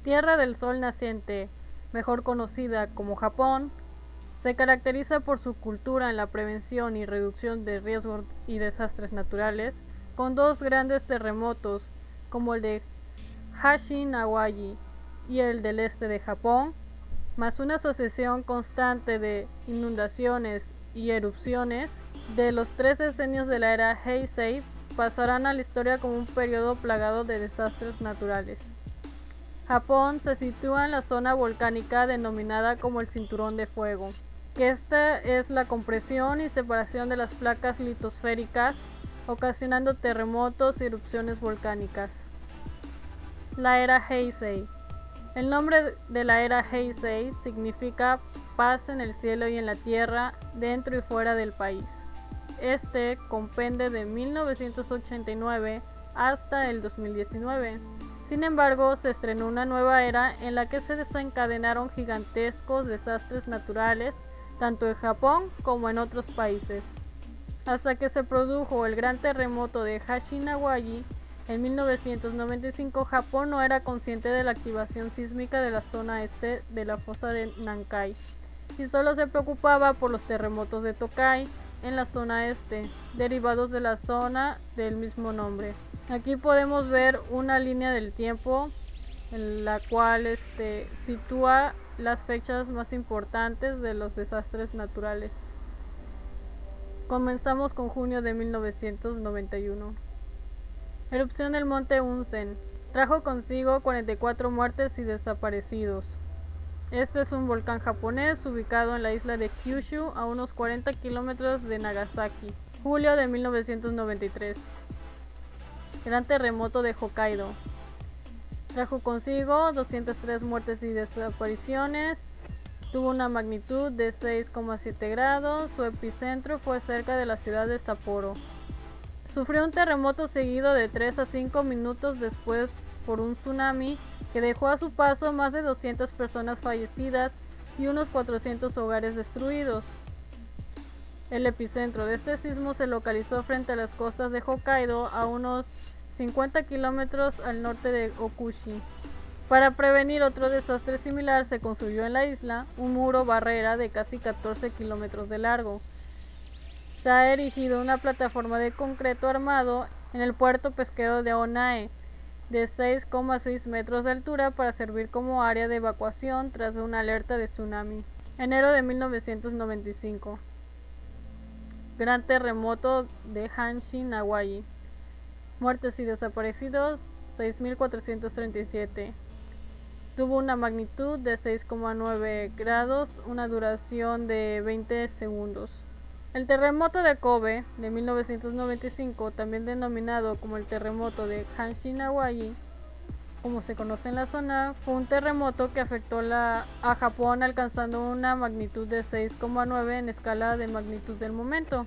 Tierra del Sol naciente, mejor conocida como Japón, se caracteriza por su cultura en la prevención y reducción de riesgos y desastres naturales, con dos grandes terremotos, como el de Hashi-Nawayi y el del este de Japón, más una sucesión constante de inundaciones y erupciones. De los 3 decenios de la era Heisei pasarán a la historia como un periodo plagado de desastres naturales. Japón se sitúa en la zona volcánica denominada como el Cinturón de Fuego, que esta es la compresión y separación de las placas litosféricas, ocasionando terremotos y erupciones volcánicas. La era Heisei. El nombre de la era Heisei significa paz en el cielo y en la tierra, dentro y fuera del país. Este comprende de 1989 hasta el 2019. Sin embargo, se estrenó una nueva era en la que se desencadenaron gigantescos desastres naturales, tanto en Japón como en otros países, hasta que se produjo el gran terremoto de Hashi-Nawayi. En 1995, Japón no era consciente de la activación sísmica de la zona este de la fosa de Nankai y solo se preocupaba por los terremotos de Tokai en la zona este, derivados de la zona del mismo nombre. Aquí podemos ver una línea del tiempo en la cual sitúa las fechas más importantes de los desastres naturales. Comenzamos con junio de 1991. Erupción del monte Unzen. Trajo consigo 44 muertes y desaparecidos. Este es un volcán japonés ubicado en la isla de Kyushu, a unos 40 kilómetros de Nagasaki. Julio de 1993. Gran terremoto de Hokkaido. Trajo consigo 203 muertes y desapariciones. Tuvo una magnitud de 6,7 grados. Su epicentro fue cerca de la ciudad de Sapporo. Sufrió un terremoto seguido de 3 a 5 minutos después por un tsunami que dejó a su paso más de 200 personas fallecidas y unos 400 hogares destruidos. El epicentro de este sismo se localizó frente a las costas de Hokkaido, a unos 50 kilómetros al norte de Okushi. Para prevenir otro desastre similar, se construyó en la isla un muro barrera de casi 14 kilómetros de largo. Se ha erigido una plataforma de concreto armado en el puerto pesquero de Onae, de 6,6 metros de altura, para servir como área de evacuación tras una alerta de tsunami. Enero de 1995. Gran terremoto de Hashi-Nawayi. Muertes y desaparecidos 6.437. Tuvo una magnitud de 6,9 grados, una duración de 20 segundos. El terremoto de Kobe de 1995, también denominado como el terremoto de Hashi-Nawayi, como se conoce en la zona, fue un terremoto que afectó a Japón, alcanzando una magnitud de 6,9 en escala de magnitud del momento.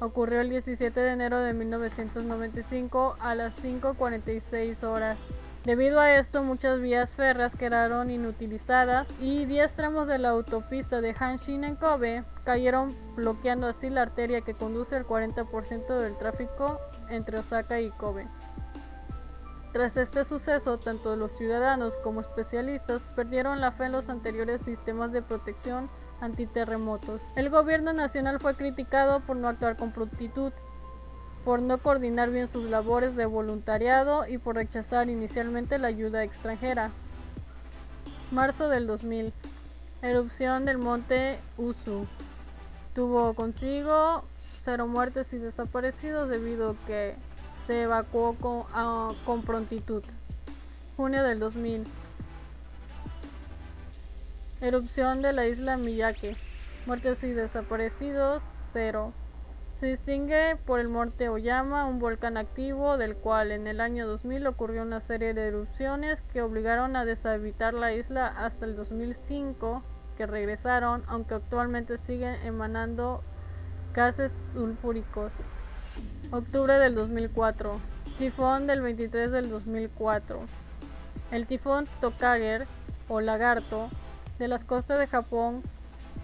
Ocurrió el 17 de enero de 1995 a las 5:46 horas. Debido a esto, muchas vías férreas quedaron inutilizadas y 10 tramos de la autopista de Hanshin en Kobe cayeron, bloqueando así la arteria que conduce el 40% del tráfico entre Osaka y Kobe. Tras este suceso, tanto los ciudadanos como especialistas perdieron la fe en los anteriores sistemas de protección antiterremotos. El gobierno nacional fue criticado por no actuar con prontitud, por no coordinar bien sus labores de voluntariado y por rechazar inicialmente la ayuda extranjera. Marzo del 2000. Erupción del monte Usu. Tuvo consigo 0 muertes y desaparecidos debido a que se evacuó con prontitud. Junio del 2000. Erupción de la isla Miyake. Muertes y desaparecidos 0. Se distingue por el monte Oyama, un volcán activo del cual en el año 2000 ocurrió una serie de erupciones que obligaron a deshabitar la isla hasta el 2005, que regresaron, aunque actualmente siguen emanando gases sulfúricos. Octubre del 2004. Tifón del 23 del 2004. El tifón Tokager, o lagarto, de las costas de Japón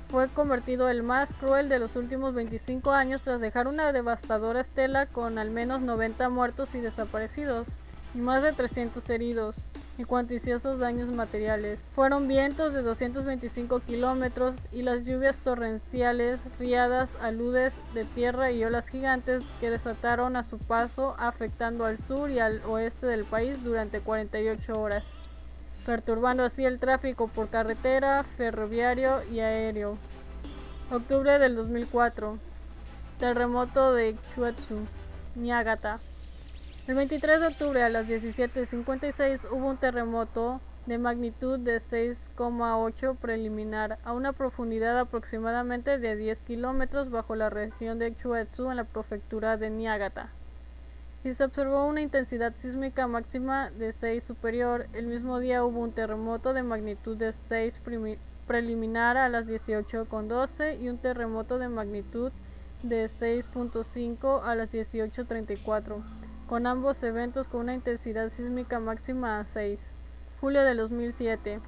fue convertido el más cruel de los últimos 25 años tras dejar una devastadora estela con al menos 90 muertos y desaparecidos y más de 300 heridos. y cuantiosos daños materiales. Fueron vientos de 225 kilómetros y las lluvias torrenciales, riadas, aludes de tierra y olas gigantes que desataron a su paso, afectando al sur y al oeste del país durante 48 horas, perturbando así el tráfico por carretera, ferroviario y aéreo. Octubre del 2004. Terremoto de Chuetsu, Niigata. El 23 de octubre a las 17:56 hubo un terremoto de magnitud de 6,8 preliminar a una profundidad aproximadamente de 10 kilómetros bajo la región de Chuetsu en la prefectura de Niigata. Y se observó una intensidad sísmica máxima de 6 superior. El mismo día hubo un terremoto de magnitud de 6 preliminar a las 18:12 y un terremoto de magnitud de 6.5 a las 18:34. Con ambos eventos con una intensidad sísmica máxima a 6. Julio del 2007.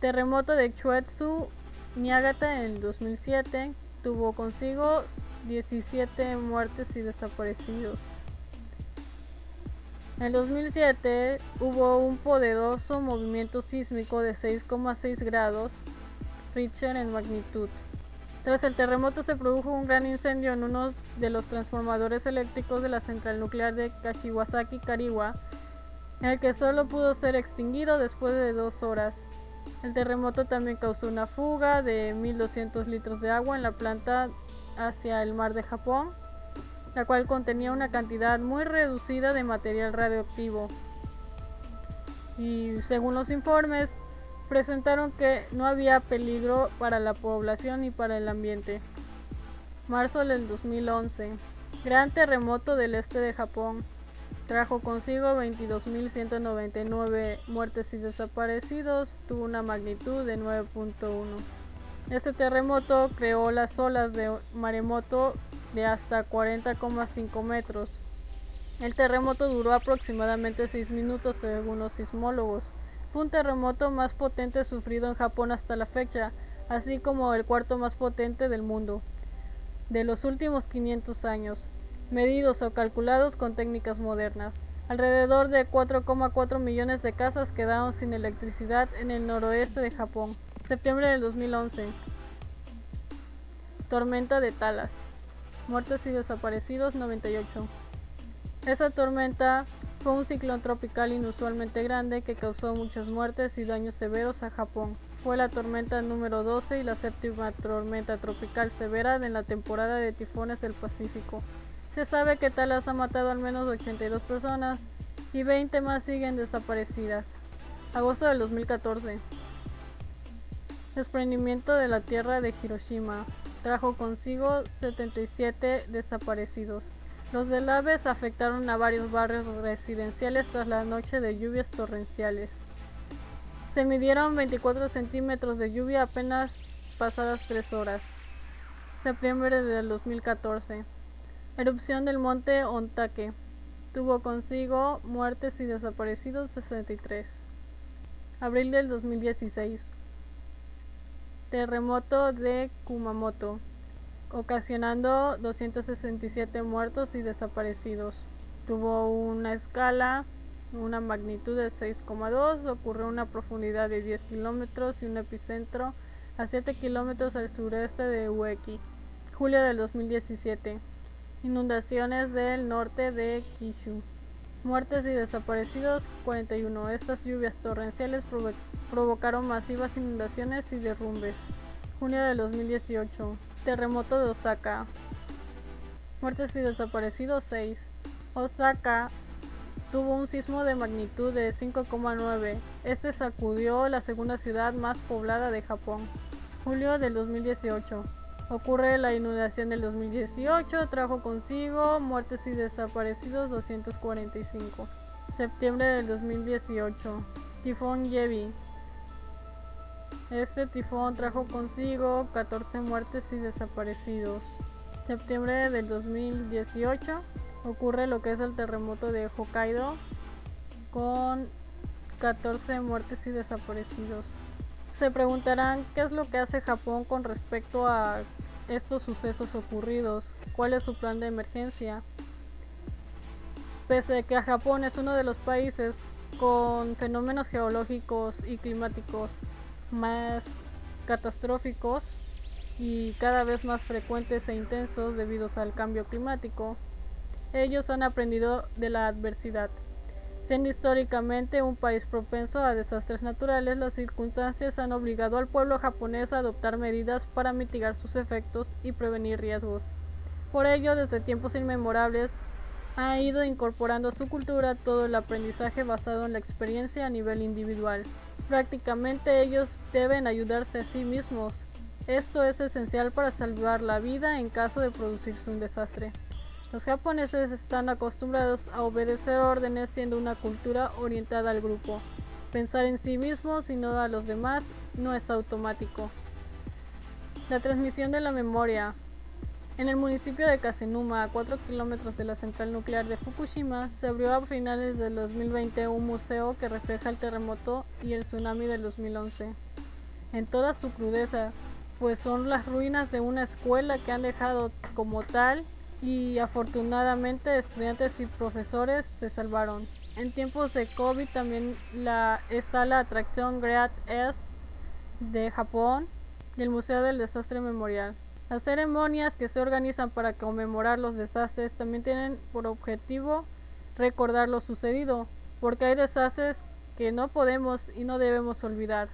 Terremoto de Chuetsu, Niigata en el 2007. Tuvo consigo 17 muertes y desaparecidos. En el 2007 hubo un poderoso movimiento sísmico de 6,6 grados Richter en magnitud. Tras el terremoto se produjo un gran incendio en uno de los transformadores eléctricos de la central nuclear de Kashiwazaki Kariwa, en el que solo pudo ser extinguido después de 2 horas. El terremoto también causó una fuga de 1.200 litros de agua en la planta hacia el mar de Japón, la cual contenía una cantidad muy reducida de material radioactivo. Y según los informes, presentaron que no había peligro para la población y para el ambiente. Marzo del 2011. Gran terremoto del este de Japón. Trajo consigo 22.199 muertes y desaparecidos. Tuvo una magnitud de 9.1. Este terremoto creó las olas de maremoto de hasta 40,5 metros. El terremoto duró aproximadamente 6 minutos según los sismólogos. Fue un terremoto más potente sufrido en Japón hasta la fecha, así como el cuarto más potente del mundo de los últimos 500 años, medidos o calculados con técnicas modernas. Alrededor de 4,4 millones de casas quedaron sin electricidad en el noroeste de Japón. Septiembre del 2011. Tormenta de Talas. Muertes y desaparecidos 98. Esa tormenta fue un ciclón tropical inusualmente grande que causó muchas muertes y daños severos a Japón. Fue la tormenta número 12 y la séptima tormenta tropical severa en la temporada de tifones del Pacífico. Se sabe que Talas ha matado al menos 82 personas y 20 más siguen desaparecidas. Agosto del 2014. Desprendimiento de la tierra de Hiroshima. Trajo consigo 77 desaparecidos. Los deslaves afectaron a varios barrios residenciales tras la noche de lluvias torrenciales. Se midieron 24 centímetros de lluvia apenas pasadas 3 horas. Septiembre del 2014. Erupción del monte Ontake. Tuvo consigo muertes y desaparecidos 63. Abril del 2016. Terremoto de Kumamoto, ocasionando 267 muertos y desaparecidos. Tuvo una escala, una magnitud de 6,2, ocurrió a una profundidad de 10 kilómetros y un epicentro a 7 kilómetros al sureste de Ueki. Julio del 2017. Inundaciones del norte de Kyushu. Muertes y desaparecidos 41. Estas lluvias torrenciales provocaron masivas inundaciones y derrumbes. Junio del 2018. Terremoto de Osaka. Muertes y desaparecidos 6. Osaka tuvo un sismo de magnitud de 5,9. Este sacudió la segunda ciudad más poblada de Japón. Julio del 2018. Ocurre la inundación del 2018, trajo consigo muertes y desaparecidos 245. Septiembre del 2018. Tifón Jebi. Este tifón trajo consigo 14 muertes y desaparecidos. Septiembre del 2018 ocurre lo que es el terremoto de Hokkaido con 14 muertes y desaparecidos. Se preguntarán qué es lo que hace Japón con respecto a estos sucesos ocurridos, cuál es su plan de emergencia. Pese a que Japón es uno de los países con fenómenos geológicos y climáticos más catastróficos y cada vez más frecuentes e intensos debido al cambio climático. Ellos han aprendido de la adversidad. Siendo históricamente un país propenso a desastres naturales, las circunstancias han obligado al pueblo japonés a adoptar medidas para mitigar sus efectos y prevenir riesgos. Por ello, desde tiempos inmemorables, ha ido incorporando a su cultura todo el aprendizaje basado en la experiencia a nivel individual. Prácticamente ellos deben ayudarse a sí mismos. Esto es esencial para salvar la vida en caso de producirse un desastre. Los japoneses están acostumbrados a obedecer órdenes siendo una cultura orientada al grupo. Pensar en sí mismos y no a los demás no es automático. La transmisión de la memoria. En el municipio de Kasenuma, a 4 kilómetros de la central nuclear de Fukushima, se abrió a finales del 2020 un museo que refleja el terremoto y el tsunami del 2011. En toda su crudeza, pues son las ruinas de una escuela que han dejado como tal y afortunadamente estudiantes y profesores se salvaron. En tiempos de COVID también está la atracción Great S de Japón y el Museo del Desastre Memorial. Las ceremonias que se organizan para conmemorar los desastres también tienen por objetivo recordar lo sucedido, porque hay desastres que no podemos y no debemos olvidar.